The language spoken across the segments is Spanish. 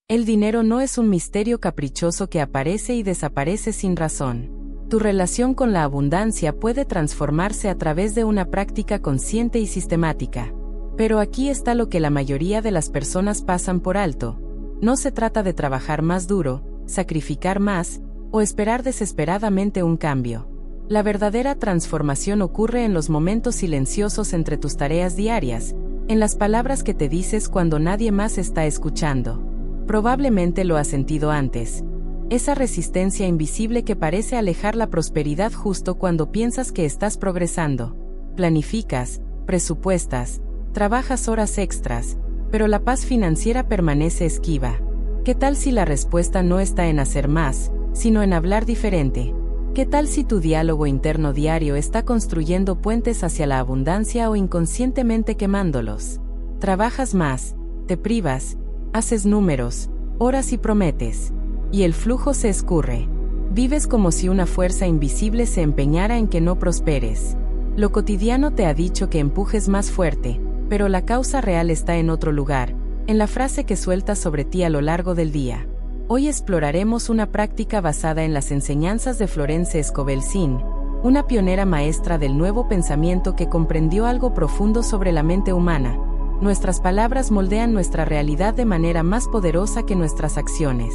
El dinero no es un misterio caprichoso que aparece y desaparece sin razón. Tu relación con la abundancia puede transformarse a través de una práctica consciente y sistemática. Pero aquí está lo que la mayoría de las personas pasan por alto. No se trata de trabajar más duro, sacrificar más, o esperar desesperadamente un cambio. La verdadera transformación ocurre en los momentos silenciosos entre tus tareas diarias, en las palabras que te dices cuando nadie más está escuchando. Probablemente lo has sentido antes. Esa resistencia invisible que parece alejar la prosperidad justo cuando piensas que estás progresando. Planificas, presupuestas, trabajas horas extras, pero la paz financiera permanece esquiva. ¿Qué tal si la respuesta no está en hacer más, sino en hablar diferente? ¿Qué tal si tu diálogo interno diario está construyendo puentes hacia la abundancia o inconscientemente quemándolos? Trabajas más, te privas, haces números, oras y prometes. Y el flujo se escurre. Vives como si una fuerza invisible se empeñara en que no prosperes. Lo cotidiano te ha dicho que empujes más fuerte, pero la causa real está en otro lugar, en la frase que sueltas sobre ti a lo largo del día. Hoy exploraremos una práctica basada en las enseñanzas de Florence Scovel Shinn, una pionera maestra del nuevo pensamiento que comprendió algo profundo sobre la mente humana. Nuestras palabras moldean nuestra realidad de manera más poderosa que nuestras acciones.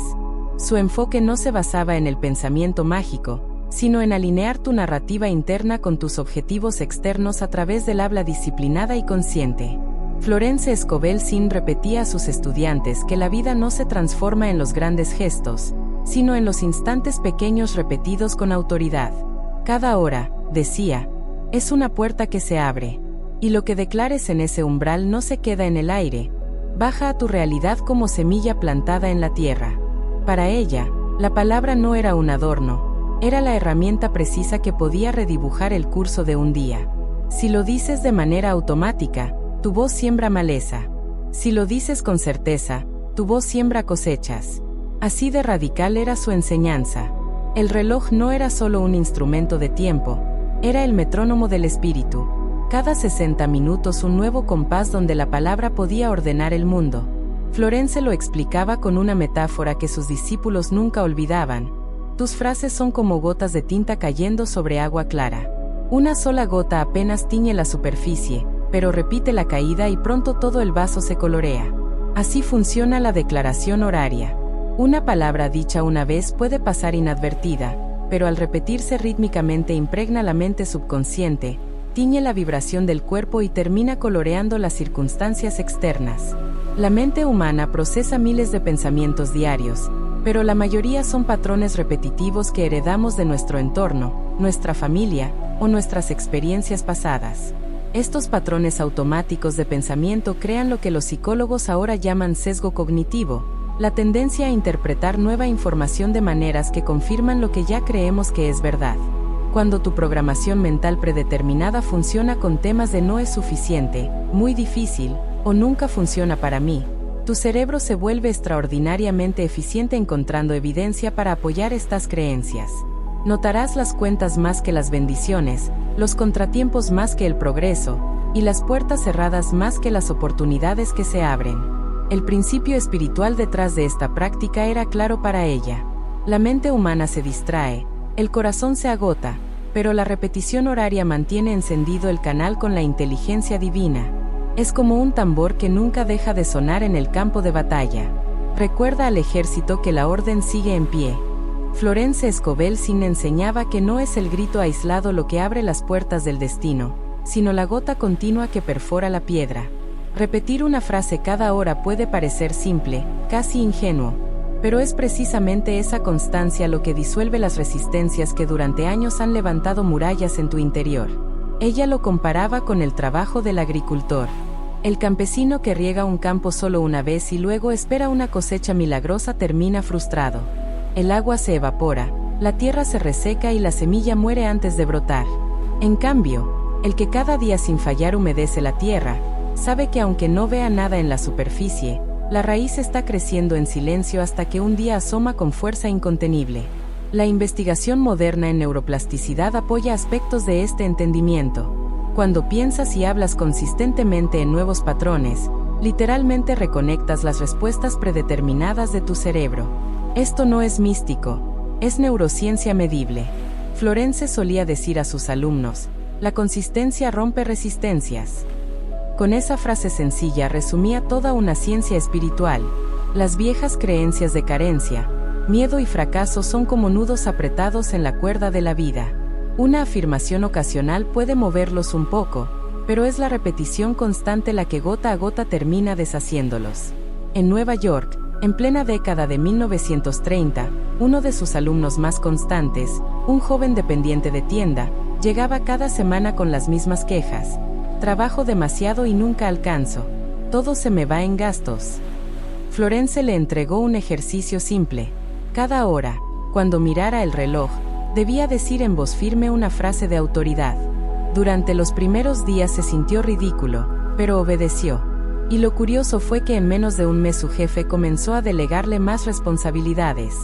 Su enfoque no se basaba en el pensamiento mágico, sino en alinear tu narrativa interna con tus objetivos externos a través del habla disciplinada y consciente. Florence Scovel Shinn repetía a sus estudiantes que la vida no se transforma en los grandes gestos, sino en los instantes pequeños repetidos con autoridad. Cada hora, decía, es una puerta que se abre. Y lo que declares en ese umbral no se queda en el aire, baja a tu realidad como semilla plantada en la tierra. Para ella, la palabra no era un adorno, era la herramienta precisa que podía redibujar el curso de un día. Si lo dices de manera automática, tu voz siembra maleza. Si lo dices con certeza, tu voz siembra cosechas. Así de radical era su enseñanza. El reloj no era solo un instrumento de tiempo, era el metrónomo del espíritu. Cada 60 minutos un nuevo compás donde la palabra podía ordenar el mundo. Florence lo explicaba con una metáfora que sus discípulos nunca olvidaban. Tus frases son como gotas de tinta cayendo sobre agua clara. Una sola gota apenas tiñe la superficie, pero repite la caída y pronto todo el vaso se colorea. Así funciona la declaración horaria. Una palabra dicha una vez puede pasar inadvertida, pero al repetirse rítmicamente impregna la mente subconsciente, tiñe la vibración del cuerpo y termina coloreando las circunstancias externas. La mente humana procesa miles de pensamientos diarios, pero la mayoría son patrones repetitivos que heredamos de nuestro entorno, nuestra familia o nuestras experiencias pasadas. Estos patrones automáticos de pensamiento crean lo que los psicólogos ahora llaman sesgo cognitivo, la tendencia a interpretar nueva información de maneras que confirman lo que ya creemos que es verdad. Cuando tu programación mental predeterminada funciona con temas de no es suficiente, muy difícil, o nunca funciona para mí, tu cerebro se vuelve extraordinariamente eficiente encontrando evidencia para apoyar estas creencias. Notarás las cuentas más que las bendiciones, los contratiempos más que el progreso, y las puertas cerradas más que las oportunidades que se abren. El principio espiritual detrás de esta práctica era claro para ella. La mente humana se distrae, el corazón se agota, pero la repetición horaria mantiene encendido el canal con la inteligencia divina. Es como un tambor que nunca deja de sonar en el campo de batalla. Recuerda al ejército que la orden sigue en pie. Florence Scovel Shinn enseñaba que no es el grito aislado lo que abre las puertas del destino, sino la gota continua que perfora la piedra. Repetir una frase cada hora puede parecer simple, casi ingenuo, pero es precisamente esa constancia lo que disuelve las resistencias que durante años han levantado murallas en tu interior. Ella lo comparaba con el trabajo del agricultor. El campesino que riega un campo solo una vez y luego espera una cosecha milagrosa termina frustrado. El agua se evapora, la tierra se reseca y la semilla muere antes de brotar. En cambio, el que cada día sin fallar humedece la tierra, sabe que aunque no vea nada en la superficie, la raíz está creciendo en silencio hasta que un día asoma con fuerza incontenible. La investigación moderna en neuroplasticidad apoya aspectos de este entendimiento. Cuando piensas y hablas consistentemente en nuevos patrones, Literalmente reconectas las respuestas predeterminadas de tu cerebro. Esto no es místico, es neurociencia medible. Florence solía decir a sus alumnos, la consistencia rompe resistencias. Con esa frase sencilla resumía toda una ciencia espiritual. Las viejas creencias de carencia, miedo y fracaso son como nudos apretados en la cuerda de la vida. Una afirmación ocasional puede moverlos un poco, pero es la repetición constante la que gota a gota termina deshaciéndolos. En Nueva York, en plena década de 1930, uno de sus alumnos más constantes, un joven dependiente de tienda, llegaba cada semana con las mismas quejas. Trabajo demasiado y nunca alcanzo. Todo se me va en gastos. Florence le entregó un ejercicio simple. Cada hora, cuando mirara el reloj, debía decir en voz firme una frase de autoridad. Durante los primeros días se sintió ridículo, pero obedeció. Y lo curioso fue que en menos de un mes su jefe comenzó a delegarle más responsabilidades.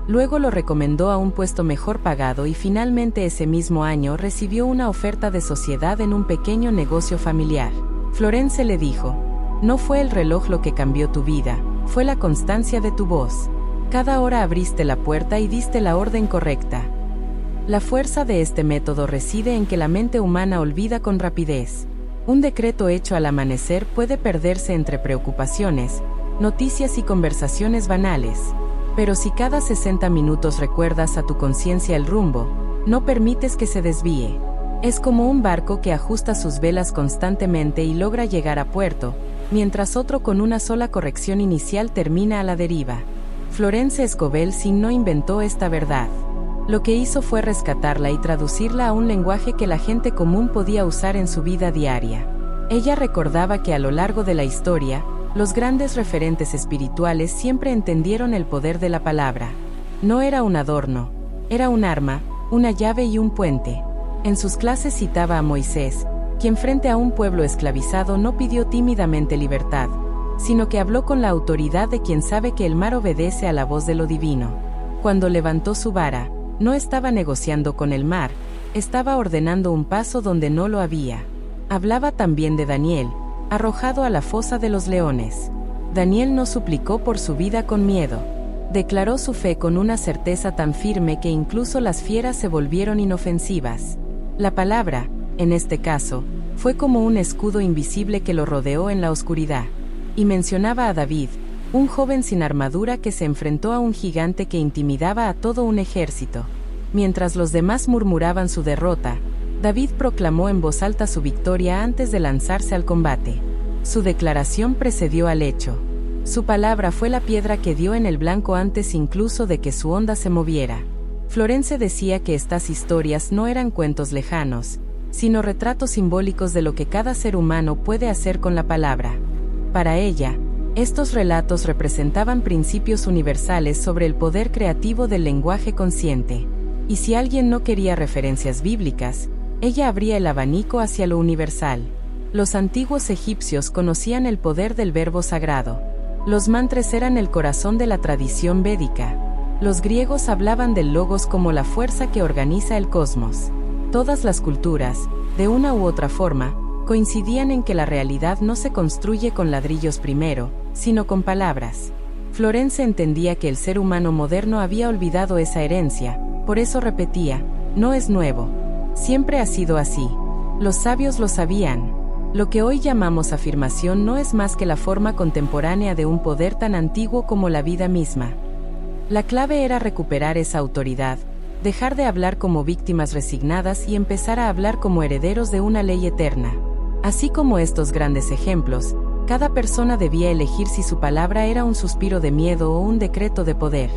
Luego lo recomendó a un puesto mejor pagado y finalmente ese mismo año recibió una oferta de sociedad en un pequeño negocio familiar. Florence le dijo, no fue el reloj lo que cambió tu vida, fue la constancia de tu voz. Cada hora abriste la puerta y diste la orden correcta. La fuerza de este método reside en que la mente humana olvida con rapidez. Un decreto hecho al amanecer puede perderse entre preocupaciones, noticias y conversaciones banales. Pero si cada 60 minutos recuerdas a tu conciencia el rumbo, no permites que se desvíe. Es como un barco que ajusta sus velas constantemente y logra llegar a puerto, mientras otro con una sola corrección inicial termina a la deriva. Florence Scovel no inventó esta verdad. Lo que hizo fue rescatarla y traducirla a un lenguaje que la gente común podía usar en su vida diaria. Ella recordaba que a lo largo de la historia, los grandes referentes espirituales siempre entendieron el poder de la palabra. No era un adorno, era un arma, una llave y un puente. En sus clases citaba a Moisés, quien frente a un pueblo esclavizado no pidió tímidamente libertad, sino que habló con la autoridad de quien sabe que el mar obedece a la voz de lo divino. Cuando levantó su vara, no estaba negociando con el mar, estaba ordenando un paso donde no lo había. Hablaba también de Daniel, arrojado a la fosa de los leones. Daniel no suplicó por su vida con miedo. Declaró su fe con una certeza tan firme que incluso las fieras se volvieron inofensivas. La palabra, en este caso, fue como un escudo invisible que lo rodeó en la oscuridad. Y mencionaba a David, un joven sin armadura que se enfrentó a un gigante que intimidaba a todo un ejército. Mientras los demás murmuraban su derrota, David proclamó en voz alta su victoria antes de lanzarse al combate. Su declaración precedió al hecho. Su palabra fue la piedra que dio en el blanco antes incluso de que su onda se moviera. Florence decía que estas historias no eran cuentos lejanos, sino retratos simbólicos de lo que cada ser humano puede hacer con la palabra. Para ella, estos relatos representaban principios universales sobre el poder creativo del lenguaje consciente. Y si alguien no quería referencias bíblicas, ella abría el abanico hacia lo universal. Los antiguos egipcios conocían el poder del verbo sagrado. Los mantras eran el corazón de la tradición védica. Los griegos hablaban del logos como la fuerza que organiza el cosmos. Todas las culturas, de una u otra forma, coincidían en que la realidad no se construye con ladrillos primero, sino con palabras. Florence entendía que el ser humano moderno había olvidado esa herencia, por eso repetía, no es nuevo. Siempre ha sido así. Los sabios lo sabían. Lo que hoy llamamos afirmación no es más que la forma contemporánea de un poder tan antiguo como la vida misma. La clave era recuperar esa autoridad, dejar de hablar como víctimas resignadas y empezar a hablar como herederos de una ley eterna. Así como estos grandes ejemplos, cada persona debía elegir si su palabra era un suspiro de miedo o un decreto de poder.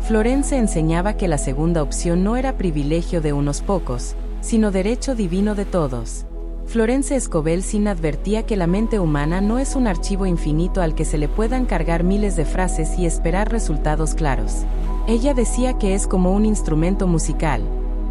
Florence enseñaba que la segunda opción no era privilegio de unos pocos, sino derecho divino de todos. Florence Scovel advertía que la mente humana no es un archivo infinito al que se le puedan cargar miles de frases y esperar resultados claros. Ella decía que es como un instrumento musical.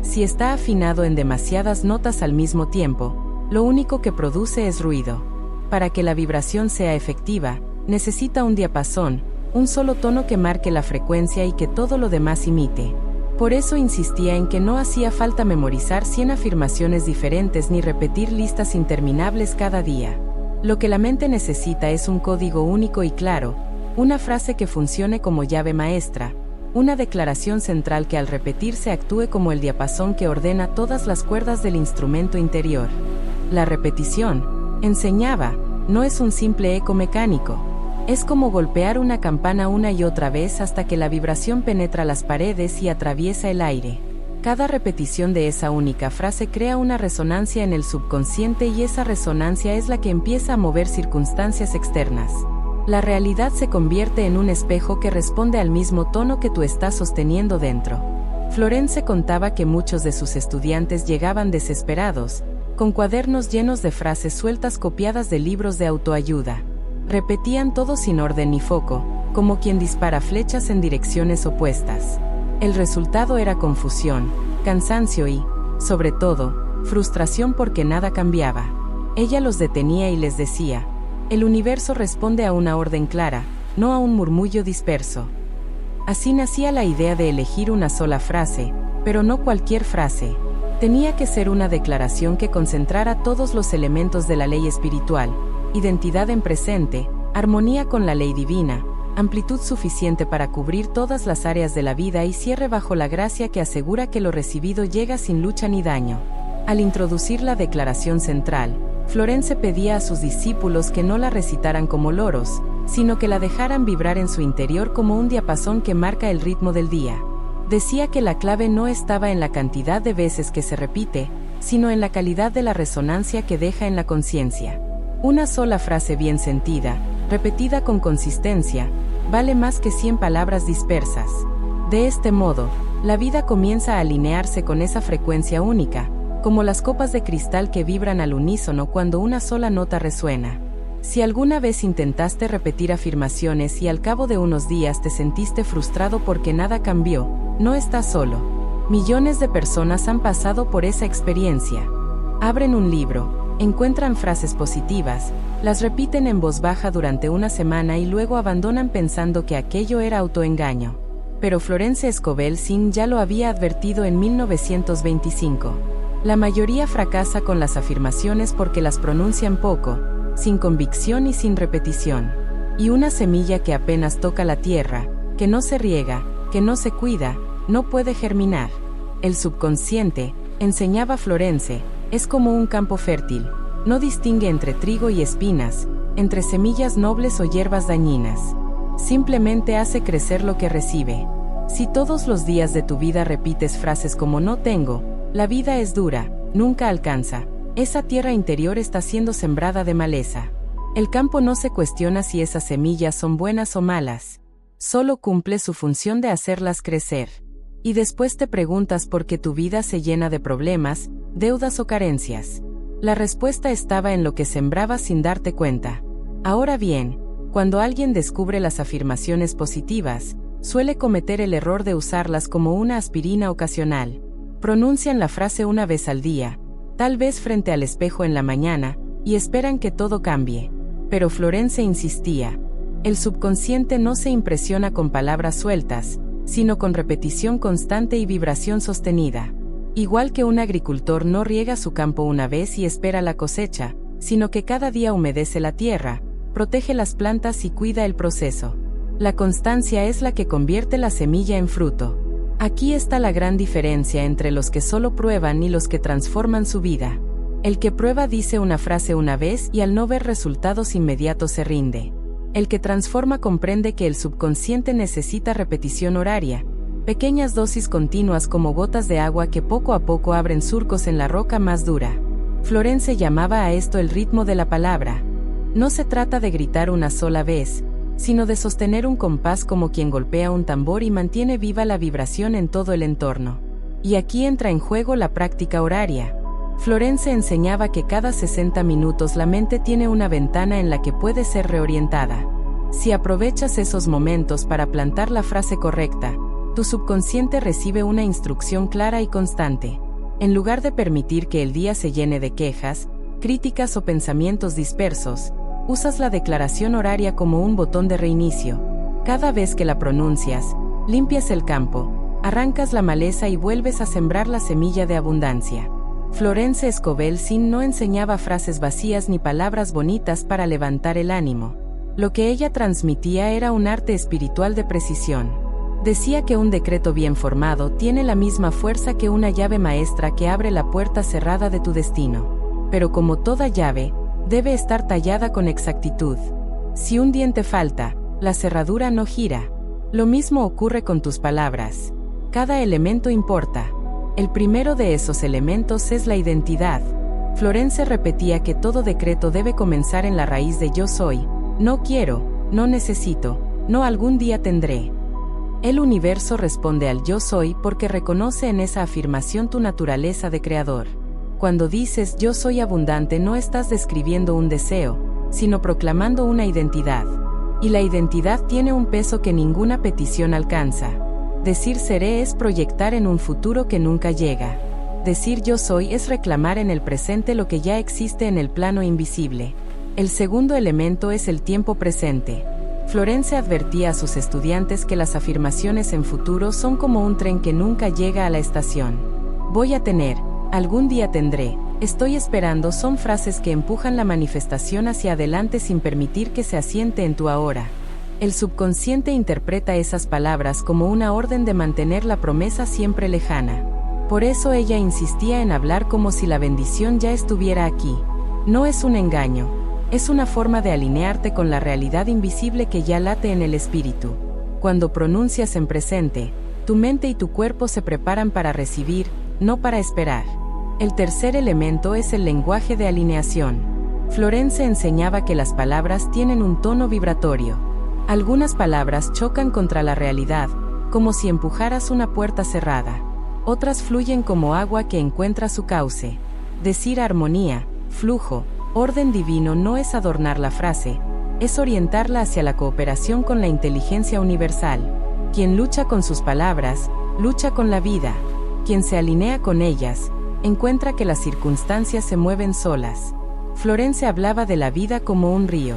Si está afinado en demasiadas notas al mismo tiempo, lo único que produce es ruido. Para que la vibración sea efectiva, necesita un diapasón, un solo tono que marque la frecuencia y que todo lo demás imite. Por eso insistía en que no hacía falta memorizar 100 afirmaciones diferentes ni repetir listas interminables cada día. Lo que la mente necesita es un código único y claro, una frase que funcione como llave maestra, una declaración central que al repetirse actúe como el diapasón que ordena todas las cuerdas del instrumento interior. La repetición, enseñaba, no es un simple eco mecánico. Es como golpear una campana una y otra vez hasta que la vibración penetra las paredes y atraviesa el aire. Cada repetición de esa única frase crea una resonancia en el subconsciente y esa resonancia es la que empieza a mover circunstancias externas. La realidad se convierte en un espejo que responde al mismo tono que tú estás sosteniendo dentro. Florence contaba que muchos de sus estudiantes llegaban desesperados, con cuadernos llenos de frases sueltas copiadas de libros de autoayuda. Repetían todo sin orden ni foco, como quien dispara flechas en direcciones opuestas. El resultado era confusión, cansancio y, sobre todo, frustración porque nada cambiaba. Ella los detenía y les decía: el universo responde a una orden clara, no a un murmullo disperso. Así nacía la idea de elegir una sola frase, pero no cualquier frase. Tenía que ser una declaración que concentrara todos los elementos de la ley espiritual: identidad en presente, armonía con la ley divina, amplitud suficiente para cubrir todas las áreas de la vida y cierre bajo la gracia que asegura que lo recibido llega sin lucha ni daño. Al introducir la declaración central, Florence pedía a sus discípulos que no la recitaran como loros, sino que la dejaran vibrar en su interior como un diapasón que marca el ritmo del día. Decía que la clave no estaba en la cantidad de veces que se repite, sino en la calidad de la resonancia que deja en la conciencia. Una sola frase bien sentida, repetida con consistencia, vale más que 100 palabras dispersas. De este modo, la vida comienza a alinearse con esa frecuencia única, como las copas de cristal que vibran al unísono cuando una sola nota resuena. Si alguna vez intentaste repetir afirmaciones y al cabo de unos días te sentiste frustrado porque nada cambió, no estás solo. Millones de personas han pasado por esa experiencia. Abren un libro, encuentran frases positivas, las repiten en voz baja durante una semana y luego abandonan pensando que aquello era autoengaño. Pero Florence Scovel Singh ya lo había advertido en 1925. La mayoría fracasa con las afirmaciones porque las pronuncian poco, sin convicción y sin repetición. Y una semilla que apenas toca la tierra, que no se riega, que no se cuida, no puede germinar. El subconsciente, enseñaba Florence, es como un campo fértil. No distingue entre trigo y espinas, entre semillas nobles o hierbas dañinas. Simplemente hace crecer lo que recibe. Si todos los días de tu vida repites frases como "no tengo", "la vida es dura", "nunca alcanza", esa tierra interior está siendo sembrada de maleza. El campo no se cuestiona si esas semillas son buenas o malas. Solo cumple su función de hacerlas crecer. Y después te preguntas por qué tu vida se llena de problemas, deudas o carencias. La respuesta estaba en lo que sembrabas sin darte cuenta. Ahora bien, cuando alguien descubre las afirmaciones positivas, suele cometer el error de usarlas como una aspirina ocasional. Pronuncian la frase una vez al día, tal vez frente al espejo en la mañana, y esperan que todo cambie. Pero Florence insistía: el subconsciente no se impresiona con palabras sueltas, sino con repetición constante y vibración sostenida. Igual que un agricultor no riega su campo una vez y espera la cosecha, sino que cada día humedece la tierra, protege las plantas y cuida el proceso. La constancia es la que convierte la semilla en fruto. Aquí está la gran diferencia entre los que solo prueban y los que transforman su vida. El que prueba dice una frase una vez y al no ver resultados inmediatos se rinde. El que transforma comprende que el subconsciente necesita repetición horaria, pequeñas dosis continuas como gotas de agua que poco a poco abren surcos en la roca más dura. Florence llamaba a esto el ritmo de la palabra. No se trata de gritar una sola vez, sino de sostener un compás como quien golpea un tambor y mantiene viva la vibración en todo el entorno. Y aquí entra en juego la práctica horaria. Florence enseñaba que cada 60 minutos la mente tiene una ventana en la que puede ser reorientada. Si aprovechas esos momentos para plantar la frase correcta, tu subconsciente recibe una instrucción clara y constante. En lugar de permitir que el día se llene de quejas, críticas o pensamientos dispersos, usas la declaración horaria como un botón de reinicio. Cada vez que la pronuncias, limpias el campo, arrancas la maleza y vuelves a sembrar la semilla de abundancia. Florence Scovel Sin no enseñaba frases vacías ni palabras bonitas para levantar el ánimo. Lo que ella transmitía era un arte espiritual de precisión. Decía que un decreto bien formado tiene la misma fuerza que una llave maestra que abre la puerta cerrada de tu destino. Pero como toda llave, debe estar tallada con exactitud. Si un diente falta, la cerradura no gira. Lo mismo ocurre con tus palabras. Cada elemento importa. El primero de esos elementos es la identidad. Florence repetía que todo decreto debe comenzar en la raíz de yo soy, no quiero, no necesito, no algún día tendré. El universo responde al yo soy porque reconoce en esa afirmación tu naturaleza de creador. Cuando dices yo soy abundante no estás describiendo un deseo, sino proclamando una identidad. Y la identidad tiene un peso que ninguna petición alcanza. Decir seré es proyectar en un futuro que nunca llega. Decir yo soy es reclamar en el presente lo que ya existe en el plano invisible. El segundo elemento es el tiempo presente. Florence advertía a sus estudiantes que las afirmaciones en futuro son como un tren que nunca llega a la estación. Voy a tener, algún día tendré, estoy esperando son frases que empujan la manifestación hacia adelante sin permitir que se asiente en tu ahora. El subconsciente interpreta esas palabras como una orden de mantener la promesa siempre lejana. Por eso ella insistía en hablar como si la bendición ya estuviera aquí. No es un engaño, es una forma de alinearte con la realidad invisible que ya late en el espíritu. Cuando pronuncias en presente, tu mente y tu cuerpo se preparan para recibir, no para esperar. El tercer elemento es el lenguaje de alineación. Florence enseñaba que las palabras tienen un tono vibratorio. Algunas palabras chocan contra la realidad, como si empujaras una puerta cerrada. Otras fluyen como agua que encuentra su cauce. Decir armonía, flujo, orden divino no es adornar la frase, es orientarla hacia la cooperación con la inteligencia universal. Quien lucha con sus palabras, lucha con la vida. Quien se alinea con ellas, encuentra que las circunstancias se mueven solas. Florence hablaba de la vida como un río.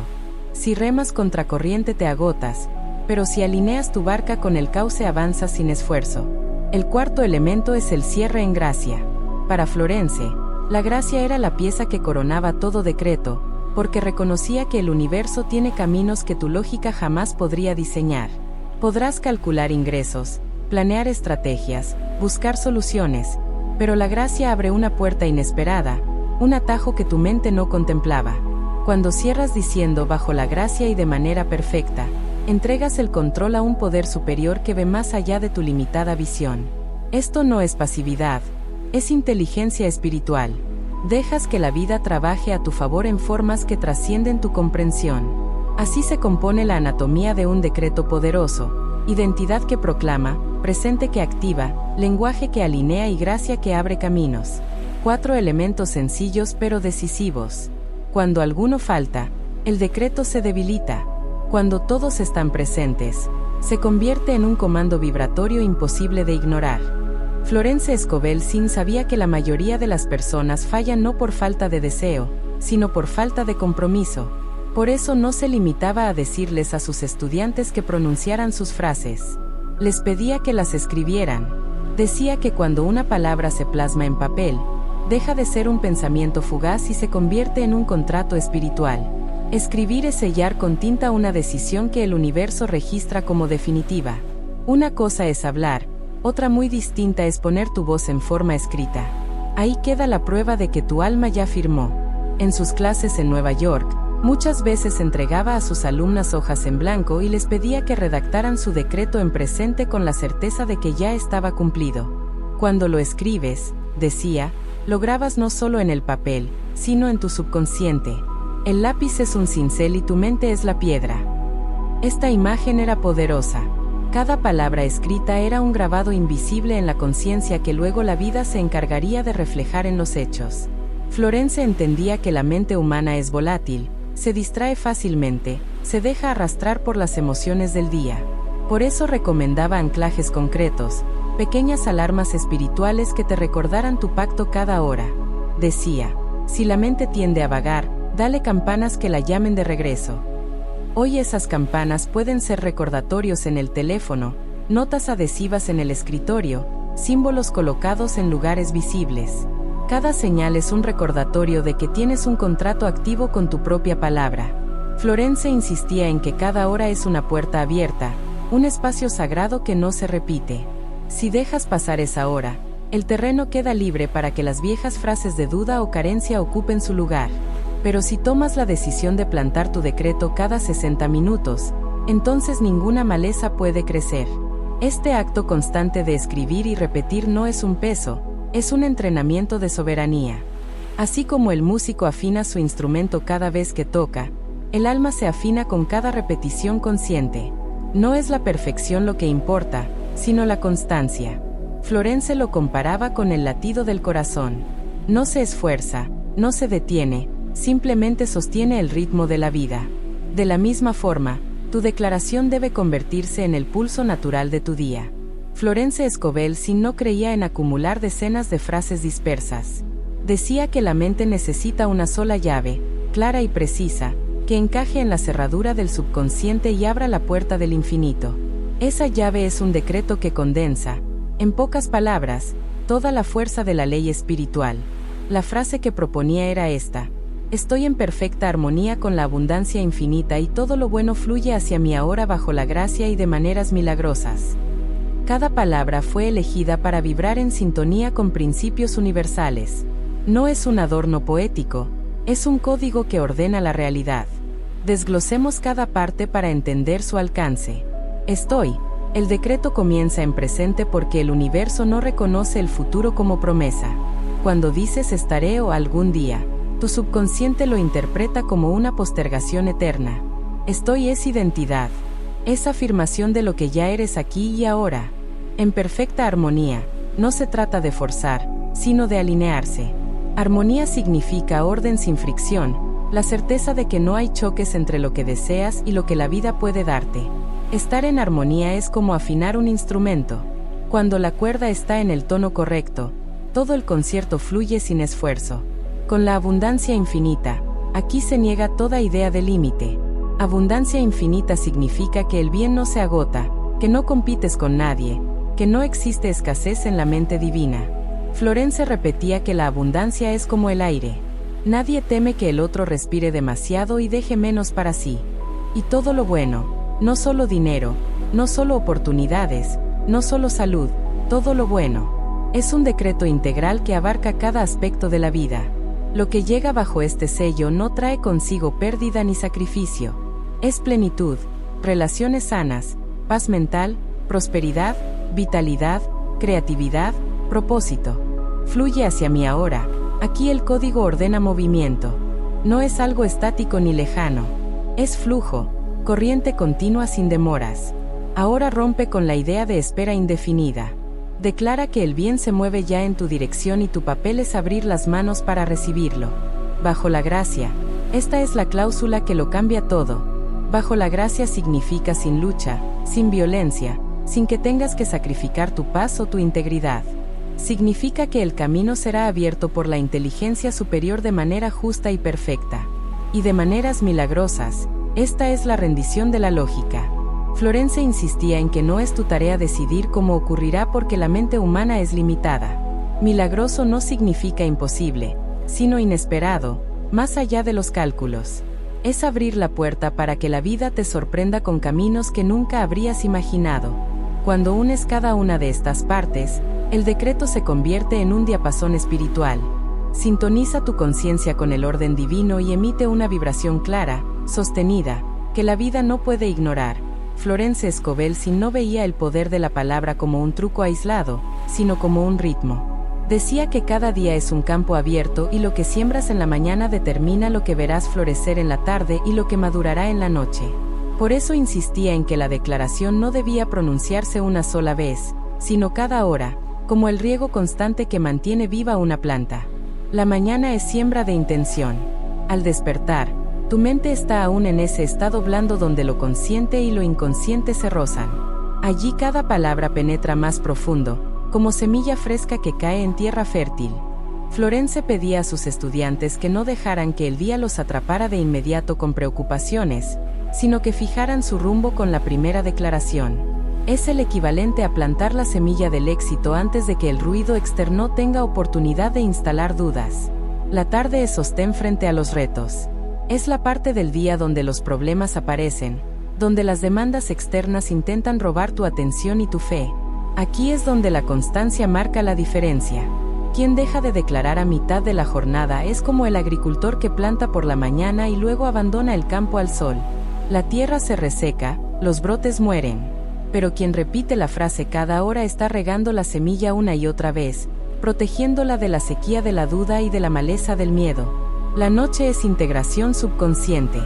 Si remas contra corriente te agotas, pero si alineas tu barca con el cauce avanzas sin esfuerzo. El cuarto elemento es el cierre en gracia. Para Florence, la gracia era la pieza que coronaba todo decreto, porque reconocía que el universo tiene caminos que tu lógica jamás podría diseñar. Podrás calcular ingresos, planear estrategias, buscar soluciones, pero la gracia abre una puerta inesperada, un atajo que tu mente no contemplaba. Cuando cierras diciendo bajo la gracia y de manera perfecta, entregas el control a un poder superior que ve más allá de tu limitada visión. Esto no es pasividad, es inteligencia espiritual. Dejas que la vida trabaje a tu favor en formas que trascienden tu comprensión. Así se compone la anatomía de un decreto poderoso: identidad que proclama, presente que activa, lenguaje que alinea y gracia que abre caminos. 4 elementos sencillos pero decisivos. Cuando alguno falta, el decreto se debilita. Cuando todos están presentes, se convierte en un comando vibratorio imposible de ignorar. Florence Scovel Sin sabía que la mayoría de las personas fallan no por falta de deseo, sino por falta de compromiso. Por eso no se limitaba a decirles a sus estudiantes que pronunciaran sus frases. Les pedía que las escribieran. Decía que cuando una palabra se plasma en papel, deja de ser un pensamiento fugaz y se convierte en un contrato espiritual. Escribir es sellar con tinta una decisión que el universo registra como definitiva. Una cosa es hablar, otra muy distinta es poner tu voz en forma escrita. Ahí queda la prueba de que tu alma ya firmó. En sus clases en Nueva York, muchas veces entregaba a sus alumnas hojas en blanco y les pedía que redactaran su decreto en presente con la certeza de que ya estaba cumplido. Cuando lo escribes, decía, lo grabas no solo en el papel, sino en tu subconsciente. El lápiz es un cincel y tu mente es la piedra. Esta imagen era poderosa. Cada palabra escrita era un grabado invisible en la conciencia que luego la vida se encargaría de reflejar en los hechos. Florence entendía que la mente humana es volátil, se distrae fácilmente, se deja arrastrar por las emociones del día. Por eso recomendaba anclajes concretos, pequeñas alarmas espirituales que te recordaran tu pacto cada hora. Decía, si la mente tiende a vagar, dale campanas que la llamen de regreso. Hoy esas campanas pueden ser recordatorios en el teléfono, notas adhesivas en el escritorio, símbolos colocados en lugares visibles. Cada señal es un recordatorio de que tienes un contrato activo con tu propia palabra. Florence insistía en que cada hora es una puerta abierta, un espacio sagrado que no se repite. Si dejas pasar esa hora, el terreno queda libre para que las viejas frases de duda o carencia ocupen su lugar. Pero si tomas la decisión de plantar tu decreto cada 60 minutos, entonces ninguna maleza puede crecer. Este acto constante de escribir y repetir no es un peso, es un entrenamiento de soberanía. Así como el músico afina su instrumento cada vez que toca, el alma se afina con cada repetición consciente. No es la perfección lo que importa, sino la constancia. Florence lo comparaba con el latido del corazón. No se esfuerza, no se detiene, simplemente sostiene el ritmo de la vida. De la misma forma, tu declaración debe convertirse en el pulso natural de tu día. Florence Scovel no creía en acumular decenas de frases dispersas. Decía que la mente necesita una sola llave, clara y precisa, que encaje en la cerradura del subconsciente y abra la puerta del infinito. Esa llave es un decreto que condensa, en pocas palabras, toda la fuerza de la ley espiritual. La frase que proponía era esta: estoy en perfecta armonía con la abundancia infinita y todo lo bueno fluye hacia mí ahora bajo la gracia y de maneras milagrosas. Cada palabra fue elegida para vibrar en sintonía con principios universales. No es un adorno poético, es un código que ordena la realidad. Desglosemos cada parte para entender su alcance. El decreto comienza en presente porque el universo no reconoce el futuro como promesa. Cuando dices estaré o algún día, tu subconsciente lo interpreta como una postergación eterna. Estoy es identidad. Es afirmación de lo que ya eres aquí y ahora. En perfecta armonía, no se trata de forzar, sino de alinearse. Armonía significa orden sin fricción, la certeza de que no hay choques entre lo que deseas y lo que la vida puede darte. Estar en armonía es como afinar un instrumento. Cuando la cuerda está en el tono correcto, todo el concierto fluye sin esfuerzo. Con la abundancia infinita, aquí se niega toda idea de límite. Abundancia infinita significa que el bien no se agota, que no compites con nadie, que no existe escasez en la mente divina. Florence repetía que la abundancia es como el aire. Nadie teme que el otro respire demasiado y deje menos para sí. Y todo lo bueno, no solo dinero, no solo oportunidades, no solo salud, todo lo bueno. Es un decreto integral que abarca cada aspecto de la vida. Lo que llega bajo este sello no trae consigo pérdida ni sacrificio. Es plenitud, relaciones sanas, paz mental, prosperidad, vitalidad, creatividad, propósito. Fluye hacia mí ahora. Aquí el código ordena movimiento. No es algo estático ni lejano. Es flujo, corriente continua sin demoras. Ahora rompe con la idea de espera indefinida. Declara que el bien se mueve ya en tu dirección y tu papel es abrir las manos para recibirlo. Bajo la gracia. Esta es la cláusula que lo cambia todo. Bajo la gracia significa sin lucha, sin violencia, sin que tengas que sacrificar tu paz o tu integridad. Significa que el camino será abierto por la inteligencia superior de manera justa y perfecta. Y de maneras milagrosas. Esta es la rendición de la lógica. Florence insistía en que no es tu tarea decidir cómo ocurrirá porque la mente humana es limitada. Milagroso no significa imposible, sino inesperado, más allá de los cálculos. Es abrir la puerta para que la vida te sorprenda con caminos que nunca habrías imaginado. Cuando unes cada una de estas partes, el decreto se convierte en un diapasón espiritual. Sintoniza tu conciencia con el orden divino y emite una vibración clara, sostenida, que la vida no puede ignorar. Florence Scovel no veía el poder de la palabra como un truco aislado, sino como un ritmo. Decía que cada día es un campo abierto y lo que siembras en la mañana determina lo que verás florecer en la tarde y lo que madurará en la noche. Por eso insistía en que la declaración no debía pronunciarse una sola vez, sino cada hora, como el riego constante que mantiene viva una planta. La mañana es siembra de intención. Al despertar, tu mente está aún en ese estado blando donde lo consciente y lo inconsciente se rozan. Allí cada palabra penetra más profundo, como semilla fresca que cae en tierra fértil. Florence pedía a sus estudiantes que no dejaran que el día los atrapara de inmediato con preocupaciones, sino que fijaran su rumbo con la primera declaración. Es el equivalente a plantar la semilla del éxito antes de que el ruido externo tenga oportunidad de instalar dudas. La tarde es sostén frente a los retos. Es la parte del día donde los problemas aparecen, donde las demandas externas intentan robar tu atención y tu fe. Aquí es donde la constancia marca la diferencia. Quien deja de declarar a mitad de la jornada es como el agricultor que planta por la mañana y luego abandona el campo al sol. La tierra se reseca, los brotes mueren. Pero quien repite la frase cada hora está regando la semilla una y otra vez, protegiéndola de la sequía de la duda y de la maleza del miedo. La noche es integración subconsciente.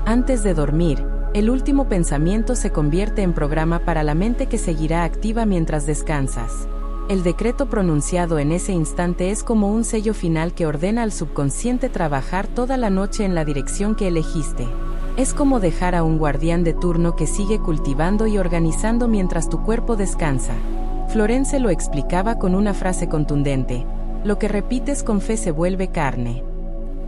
Antes de dormir, el último pensamiento se convierte en programa para la mente que seguirá activa mientras descansas. El decreto pronunciado en ese instante es como un sello final que ordena al subconsciente trabajar toda la noche en la dirección que elegiste. Es como dejar a un guardián de turno que sigue cultivando y organizando mientras tu cuerpo descansa. Florence lo explicaba con una frase contundente: lo que repites con fe se vuelve carne.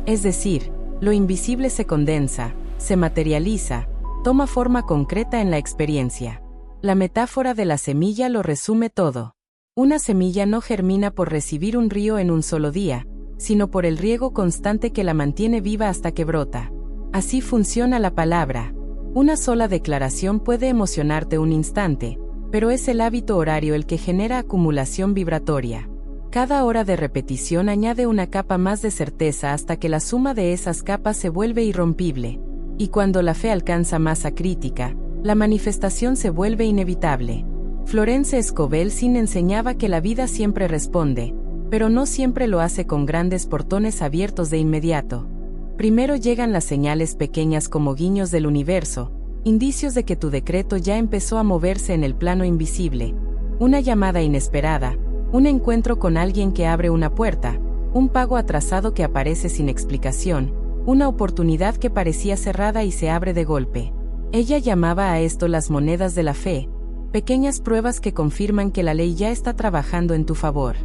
Es decir, lo invisible se condensa, se materializa, toma forma concreta en la experiencia. La metáfora de la semilla lo resume todo. Una semilla no germina por recibir un río en un solo día, sino por el riego constante que la mantiene viva hasta que brota. Así funciona la palabra. Una sola declaración puede emocionarte un instante, pero es el hábito horario el que genera acumulación vibratoria. Cada hora de repetición añade una capa más de certeza hasta que la suma de esas capas se vuelve irrompible. Y cuando la fe alcanza masa crítica, la manifestación se vuelve inevitable. Florence Scovel-Shinn enseñaba que la vida siempre responde, pero no siempre lo hace con grandes portones abiertos de inmediato. Primero llegan las señales pequeñas como guiños del universo, indicios de que tu decreto ya empezó a moverse en el plano invisible. Una llamada inesperada, un encuentro con alguien que abre una puerta, un pago atrasado que aparece sin explicación, una oportunidad que parecía cerrada y se abre de golpe. Ella llamaba a esto las monedas de la fe, pequeñas pruebas que confirman que la ley ya está trabajando en tu favor.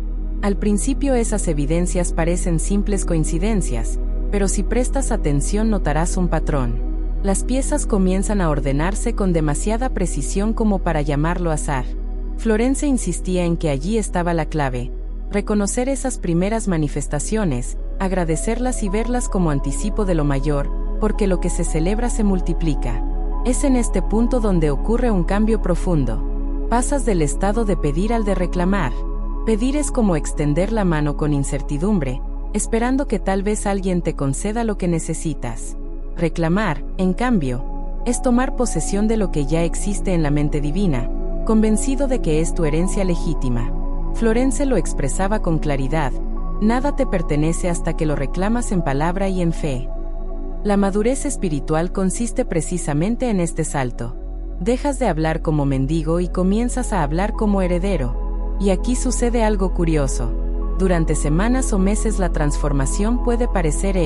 Al principio esas evidencias parecen simples coincidencias, pero si prestas atención notarás un patrón. Las piezas comienzan a ordenarse con demasiada precisión como para llamarlo azar. Florence insistía en que allí estaba la clave: reconocer esas primeras manifestaciones, agradecerlas y verlas como anticipo de lo mayor, porque lo que se celebra se multiplica. Es en este punto donde ocurre un cambio profundo. Pasas del estado de pedir al de reclamar. Pedir es como extender la mano con incertidumbre, esperando que tal vez alguien te conceda lo que necesitas. Reclamar, en cambio, es tomar posesión de lo que ya existe en la mente divina, convencido de que es tu herencia legítima. Florence lo expresaba con claridad: nada te pertenece hasta que lo reclamas en palabra y en fe. La madurez espiritual consiste precisamente en este salto. Dejas de hablar como mendigo y comienzas a hablar como heredero. Y aquí sucede algo curioso. Durante semanas o meses la transformación puede parecer